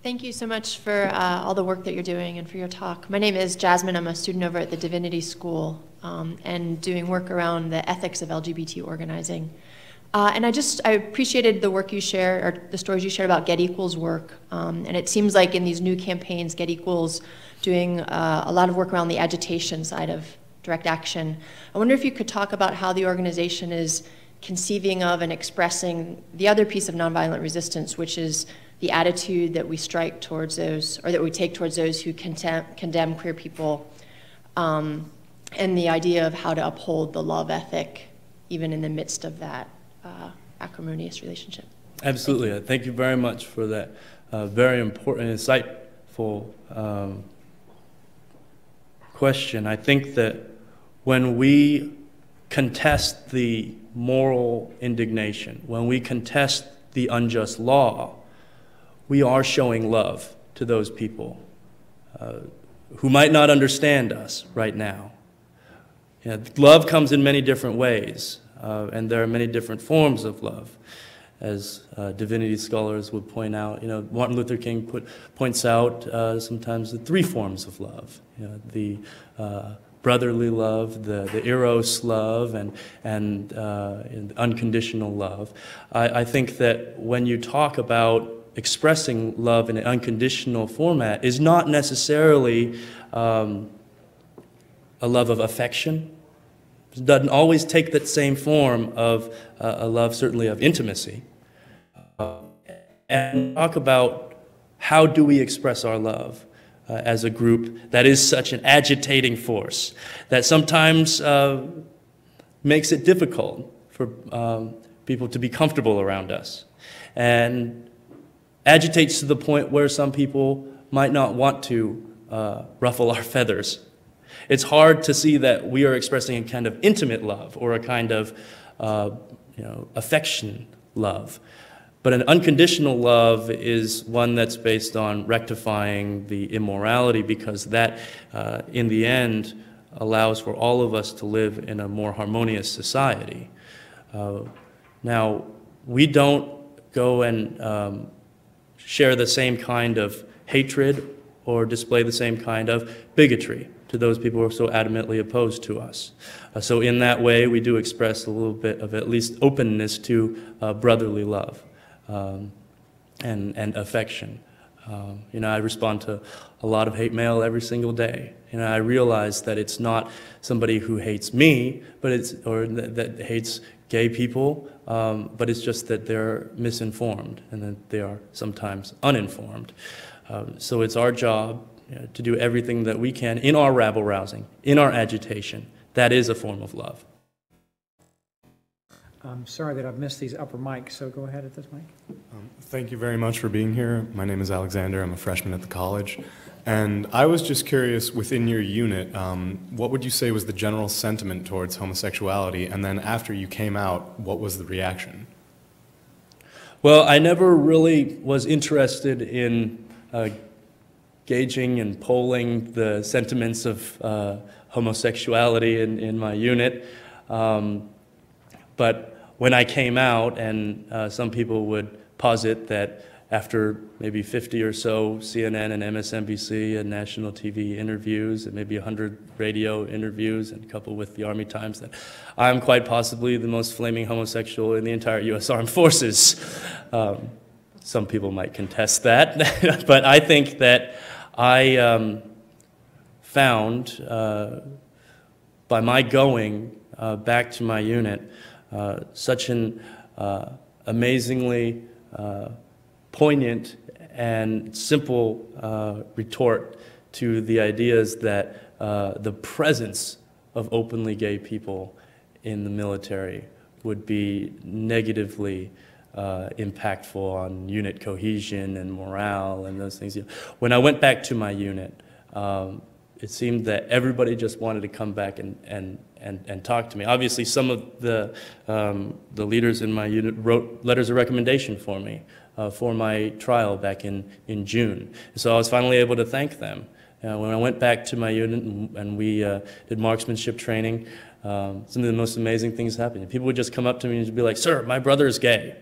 Thank you so much for all the work that you're doing and for your talk. My name is Jasmine. I'm a student over at the Divinity School and doing work around the ethics of LGBT organizing. And I appreciated the work you shared, or the stories you shared about Get Equal's work. And it seems like in these new campaigns, Get Equal's doing a lot of work around the agitation side of direct action. I wonder if you could talk about how the organization is conceiving of and expressing the other piece of nonviolent resistance, which is the attitude that we strike towards those, or that we take towards those who condemn queer people, and the idea of how to uphold the love ethic, even in the midst of that acrimonious relationship. Absolutely. Thank you very much for that very important, insightful question. I think that when we contest the moral indignation, when we contest the unjust law, we are showing love to those people who might not understand us right now. You know, love comes in many different ways, and there are many different forms of love. As divinity scholars would point out, you know, Martin Luther King points out sometimes the three forms of love. You know, the brotherly love, the eros love, and unconditional love. I think that when you talk about expressing love in an unconditional format is not necessarily a love of affection. It doesn't always take that same form of a love, certainly of intimacy. And talk about how do we express our love as a group that is such an agitating force that sometimes makes it difficult for people to be comfortable around us, and agitates to the point where some people might not want to ruffle our feathers. It's hard to see that we are expressing a kind of intimate love or a kind of affection love. But an unconditional love is one that's based on rectifying the immorality, because that, in the end, allows for all of us to live in a more harmonious society. Now, we don't go and share the same kind of hatred or display the same kind of bigotry to those people who are so adamantly opposed to us. So in that way, we do express a little bit of at least openness to brotherly love and affection. You know, I respond to a lot of hate mail every single day. You know, I realize that it's not somebody who hates me, but that hates gay people, but it's just that they're misinformed and that they are sometimes uninformed. So it's our job, you know, to do everything that we can in our rabble-rousing, in our agitation. That is a form of love. I'm sorry that I've missed these upper mics, so go ahead at this mic. Thank you very much for being here. My name is Alexander. I'm a freshman at the college. And I was just curious, within your unit, what would you say was the general sentiment towards homosexuality? And then after you came out, what was the reaction? Well, I never really was interested in gauging and polling the sentiments of homosexuality in my unit. But when I came out, and some people would posit that after maybe 50 or so CNN and MSNBC and national TV interviews and maybe 100 radio interviews and coupled with the Army Times, that I'm quite possibly the most flaming homosexual in the entire U.S. Armed Forces. Some people might contest that, but I think that I found, by my going back to my unit, such an amazingly poignant and simple retort to the ideas that the presence of openly gay people in the military would be negatively impactful on unit cohesion and morale and those things. When I went back to my unit, it seemed that everybody just wanted to come back and talk to me. Obviously, some of the leaders in my unit wrote letters of recommendation for me for my trial back in June. So I was finally able to thank them. When I went back to my unit and we did marksmanship training, some of the most amazing things happened. People would just come up to me and be like, "Sir, my brother is gay."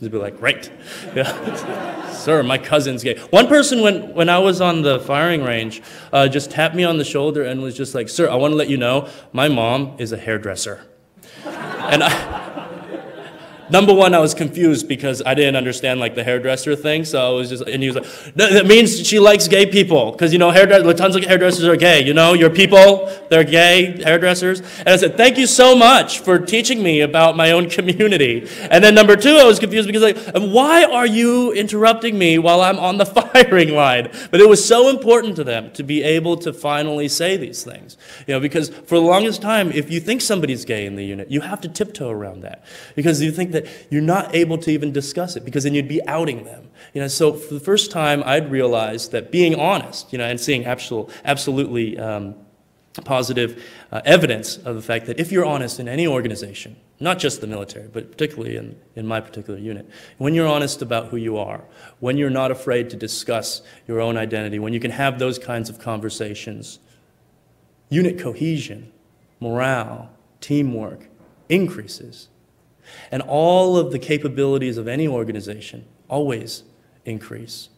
They'd be like, great. Yeah. Sir, my cousin's gay. One person, when I was on the firing range, just tapped me on the shoulder and was just like, sir, I want to let you know, my mom is a hairdresser. And number one, I was confused because I didn't understand like the hairdresser thing. So I was just, and he was like, no, that means she likes gay people. Because, you know, tons of hairdressers are gay. You know, your people, they're gay hairdressers. And I said, thank you so much for teaching me about my own community. And then number two, I was confused because like, why are you interrupting me while I'm on the firing line? But it was so important to them to be able to finally say these things. You know, because for the longest time, if you think somebody's gay in the unit, you have to tiptoe around that. Because you think that you're not able to even discuss it, because then you'd be outing them. You know, so for the first time, I'd realized that being honest, you know, and seeing absolutely positive evidence of the fact that if you're honest in any organization, not just the military, but particularly in my particular unit, when you're honest about who you are, when you're not afraid to discuss your own identity, when you can have those kinds of conversations, unit cohesion, morale, teamwork increases. And all of the capabilities of any organization always increase.